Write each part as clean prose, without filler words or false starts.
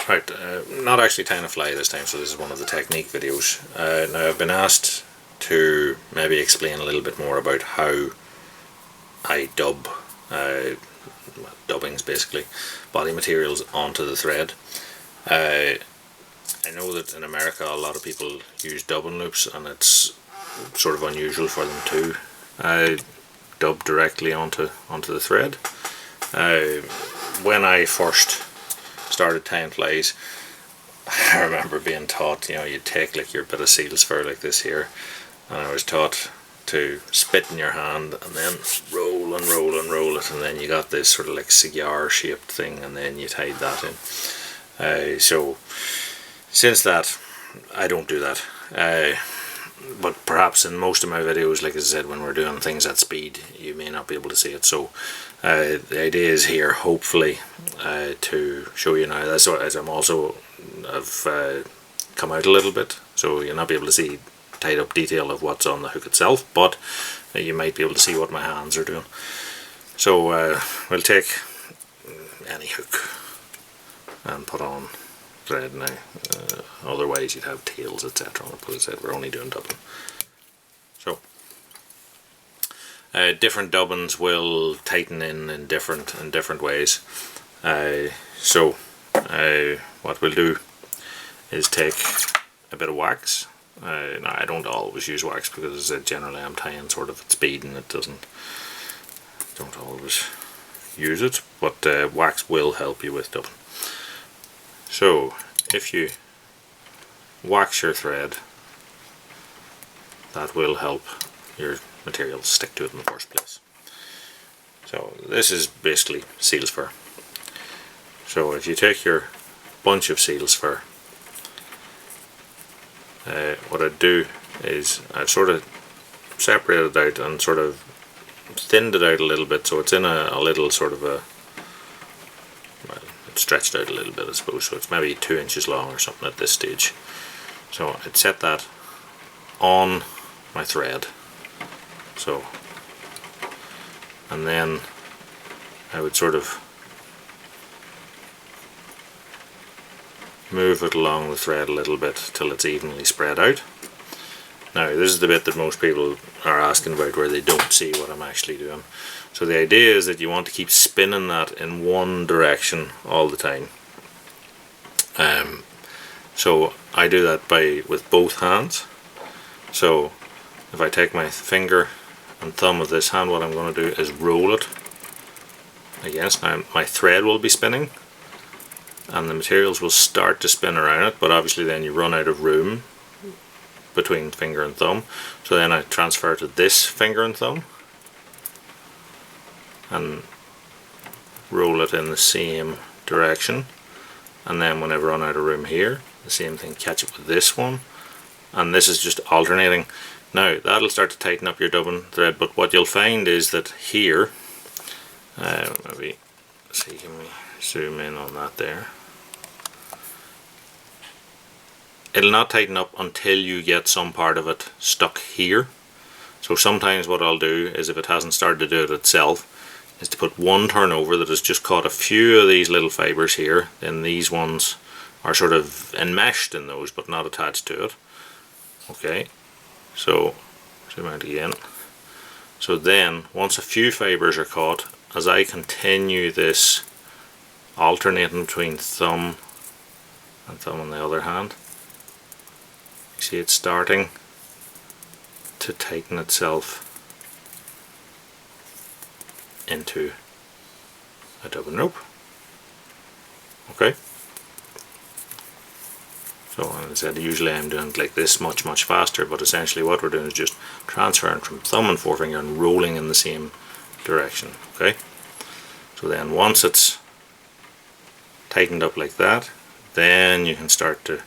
Right, not actually tying a fly this time, so this is one of the technique videos. Now I've been asked to maybe explain a little bit more about how I dub, dubbings basically, body materials onto the thread. I know that in America a lot of people use dubbing loops, and it's sort of unusual for them to dub directly onto the thread. When I first started tying flies, I remember being taught, you take like your bit of seal's fur like this here, and I was taught to spit in your hand and then roll and roll and roll it, and then you got this sort of like cigar shaped thing, and then you tied that in. So since that, I don't do that. But perhaps in most of my videos, like I said, when we're doing things at speed, you may not be able to see it. So the idea is here, hopefully, to show you now. That's what, as I'm also have come out a little bit, so you'll not be able to see tied up detail of what's on the hook itself, but you might be able to see what my hands are doing. So we'll take any hook and put on thread now. Otherwise you'd have tails, etc. But as I said, we're only doing dubbing. So different dubbins will tighten in different ways. So what we'll do is take a bit of wax. Now I don't always use wax because, as I said, generally I'm tying sort of at speed and it don't always use it, but wax will help you with dubbing. So if you wax your thread, that will help your material stick to it in the first place. So this is basically seal's fur. So if you take your bunch of seal's fur, what I'd do is I'd sort of separate it out and sort of thinned it out a little bit, so it's in a little sort of a, well, it's stretched out a little bit I suppose, so it's maybe 2 inches long or something at this stage. So I'd set that on my thread, so, and then I would sort of move it along the thread a little bit till it's evenly spread out. Now this is the bit that most people are asking about, where they don't see what I'm actually doing. So the idea is that you want to keep spinning that in one direction all the time. So I do that with both hands. So if I take my finger and thumb of this hand, what I'm going to do is roll it against. Now my thread will be spinning and the materials will start to spin around it, but obviously then you run out of room between finger and thumb. So then I transfer to this finger and thumb and roll it in the same direction, and then whenever I run out of room here, the same thing, catch it with this one, and this is just alternating. Now that'll start to tighten up your dubbing thread, but what you'll find is that here, maybe see, can we zoom in on that there, it'll not tighten up until you get some part of it stuck here. So sometimes what I'll do is, if it hasn't started to do it itself, is to put one turnover that has just caught a few of these little fibers here, then these ones are sort of enmeshed in those but not attached to it. Okay, so zoom out again. So then once a few fibers are caught, as I continue this alternating between thumb and thumb on the other hand, you see it's starting to tighten itself into a dubbing rope. Okay, so as I said, usually I'm doing it like this much faster, but essentially what we're doing is just transferring from thumb and forefinger and rolling in the same direction. Okay, so then once it's tightened up like that, then you can start to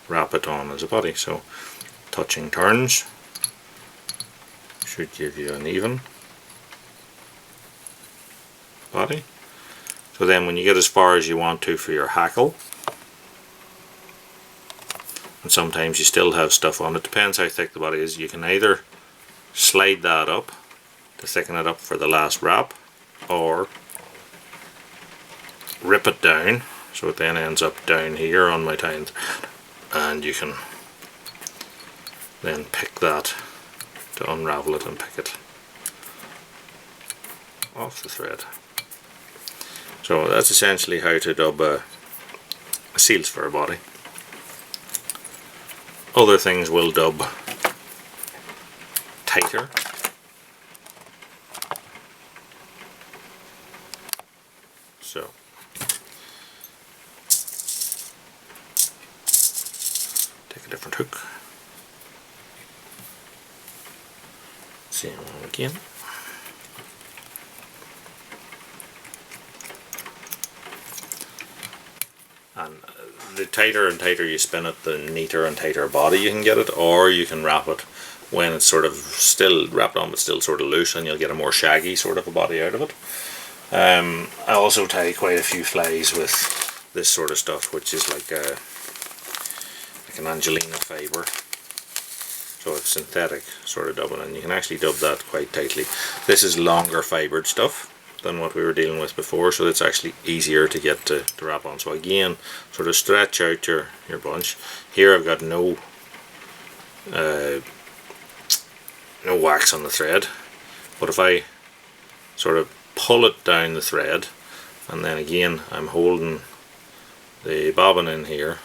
wrap it on as a body. So touching turns should give you an even body. So then when you get as far as you want to for your hackle, and sometimes you still have stuff on it, depends how thick the body is, you can either slide that up to thicken it up for the last wrap, or rip it down, so it then ends up down here on my tying thread, and you can then pick that to unravel it and pick it off the thread. So that's essentially how to dub a seals fur body. Other things will dub tighter. So take a different hook. Same one again. And the tighter and tighter you spin it, the neater and tighter body you can get it, or you can wrap it when it's sort of still wrapped on but still sort of loose, and you'll get a more shaggy sort of a body out of it. I also tie quite a few flies with this sort of stuff, which is like an Angelina fibre. So it's synthetic sort of dubbing, and you can actually dub that quite tightly. This is longer fibred stuff than what we were dealing with before, so it's actually easier to get to wrap on. So again, sort of stretch out your bunch. Here I've got no wax on the thread, but if I sort of pull it down the thread, and then again I'm holding the bobbin in here,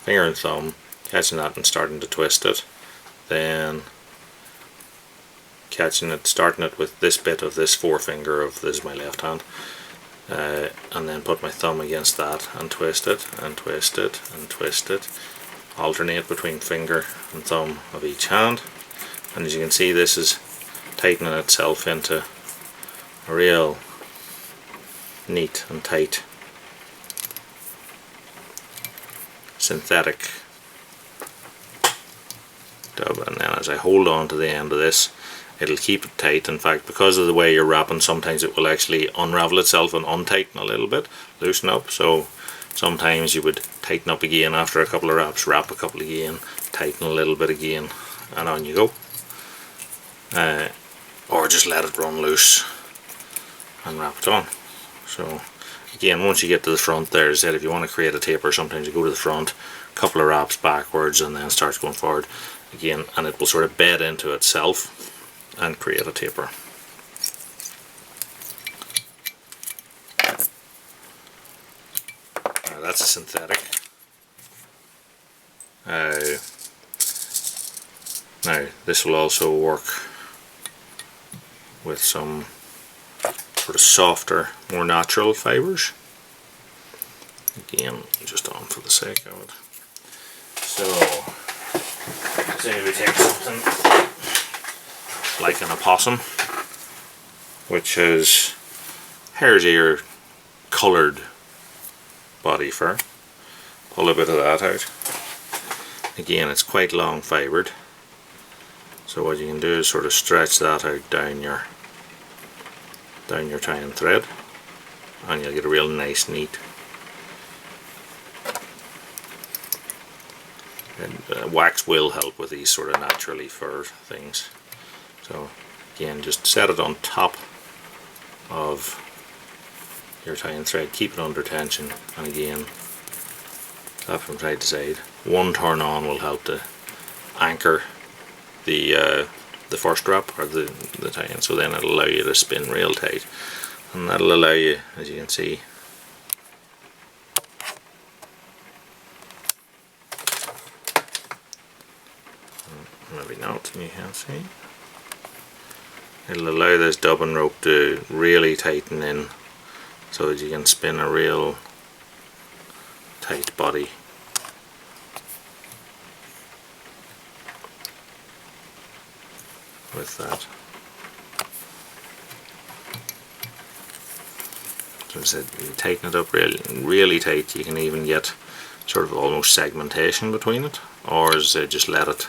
finger and thumb, catching that and starting to twist it, then catching it, starting it with this bit of this forefinger of this is my left hand, and then put my thumb against that and twist it and twist it and twist it, alternate between finger and thumb of each hand, and as you can see, this is tightening itself into a real neat and tight synthetic dub. And then as I hold on to the end of this, it'll keep it tight. In fact, because of the way you're wrapping, sometimes it will actually unravel itself and untighten a little bit, loosen up. So sometimes you would tighten up again after a couple of wraps, wrap a couple again, tighten a little bit again, and on you go. Or just let it run loose and wrap it on. So again, once you get to the front there, as I said, if you want to create a taper, sometimes you go to the front, a couple of wraps backwards, and then start going forward again, and it will sort of bed into itself and create a taper. Now that's a synthetic. Now this will also work with some sort of softer, more natural fibres. Again, just on for the sake of it. So, say we take something like an opossum, which is hare's ear coloured body fur. Pull a bit of that out. Again, it's quite long fibred. So what you can do is sort of stretch that out down your tying thread, and you'll get a real nice, neat. And wax will help with these sort of naturally fur things. So again, just set it on top of your tying thread, keep it under tension, and again, that from side to side. One turn on will help to anchor the first wrap or the tie-in, so then it'll allow you to spin real tight, and that'll allow you, as you can see, maybe not, you can't see, it'll allow this dubbing rope to really tighten in so that you can spin a real tight body. With that. So as I said, you tighten it up really tight, you can even get sort of almost segmentation between it, or as I said, just let it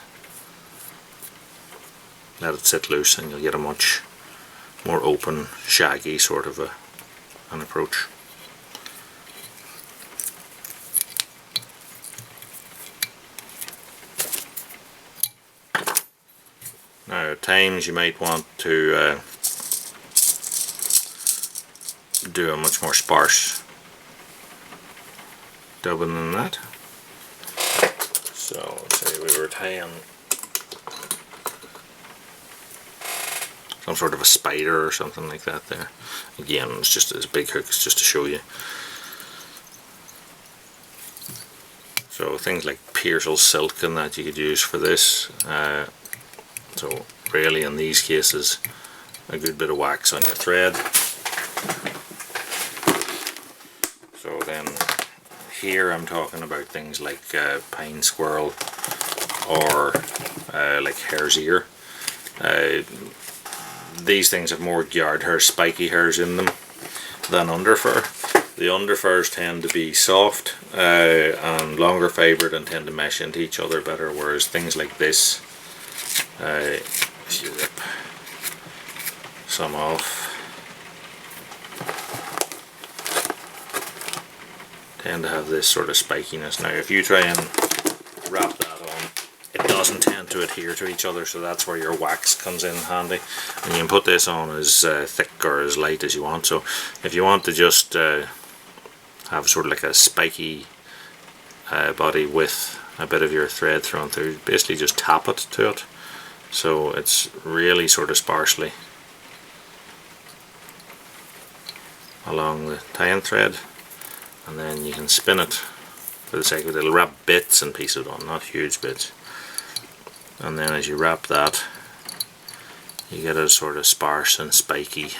sit loose, and you'll get a much more open, shaggy sort of an approach. Now at times you might want to do a much more sparse dubbing in that. So say we were tying some sort of a spider or something like that there. Again, it's just as big hook, it's just to show you. So things like Pearsall silk and that you could use for this. So really in these cases, a good bit of wax on your thread. So then here I'm talking about things like pine squirrel or like hare's ear. These things have more yard hair, spiky hairs in them than underfur. The underfurs tend to be soft and longer fibred and tend to mesh into each other better, whereas things like this, if you rip some off, tend to have this sort of spikiness. Now if you try and wrap that on, it doesn't tend to adhere to each other, so that's where your wax comes in handy. And you can put this on as thick or as light as you want. So if you want to just have sort of like a spiky body with a bit of your thread thrown through, basically just tap it to it, so it's really sort of sparsely along the tying thread, and then you can spin it for the sake of it. It'll wrap bits and pieces on, not huge bits, and then as you wrap that you get a sort of sparse and spiky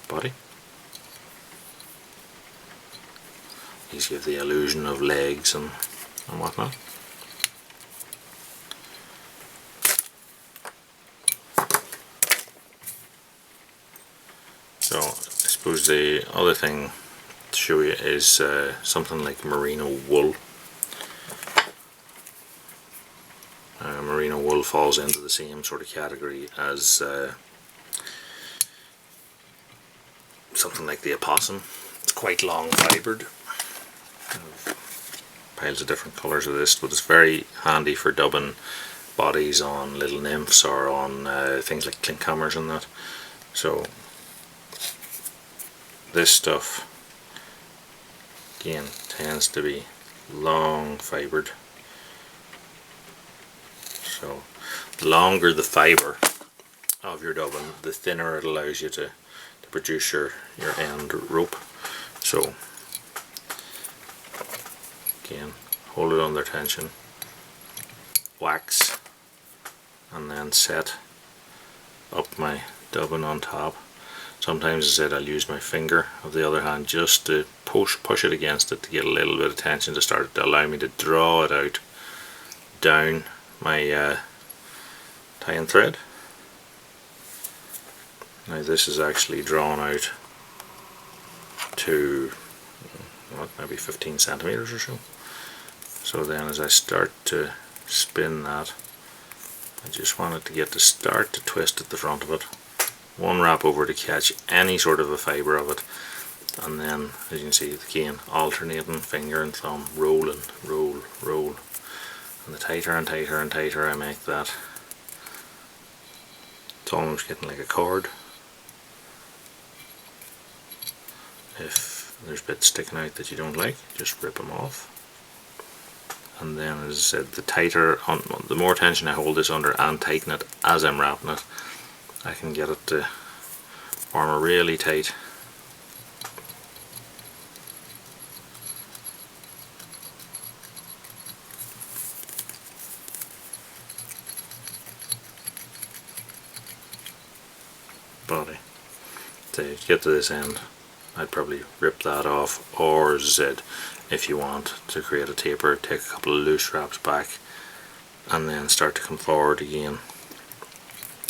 body. These give the illusion of legs and whatnot. So I suppose the other thing to show you is something like merino wool. Merino wool falls into the same sort of category as something like the opossum. It's quite long fibred. Piles of different colours of this, but it's very handy for dubbing bodies on little nymphs or on things like clinkhammers and that. So this stuff again tends to be long fibred. So the longer the fibre of your dubbing, the thinner it allows you to produce your end rope. So again, hold it under tension, wax, and then set up my dubbing on top. Sometimes, as I said, I'll use my finger of the other hand just to push it against it to get a little bit of tension to start to allow me to draw it out down my tying thread. Now this is actually drawn out to what, maybe 15 centimeters or so. So then as I start to spin that, I just want it to get to start to twist at the front of it. One wrap over to catch any sort of a fibre of it, and then as you can see again alternating finger and thumb, roll and roll, roll, and the tighter and tighter and tighter I make that, it's almost getting like a cord. If there's bits sticking out that you don't like, just rip them off. And then, as I said, the more tension I hold this under and tighten it as I'm wrapping it, I can get it to form a really tight body. To get to this end, I'd probably rip that off, or as I said, if you want to create a taper, take a couple of loose wraps back and then start to come forward again,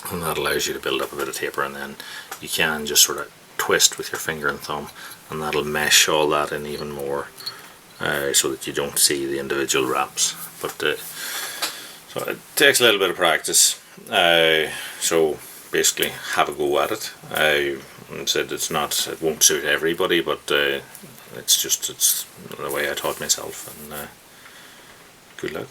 and that allows you to build up a bit of taper, and then you can just sort of twist with your finger and thumb, and that'll mesh all that in even more, so that you don't see the individual wraps. But so it takes a little bit of practice. So basically, have a go at it. I said it won't suit everybody, but it's the way I taught myself, and good luck.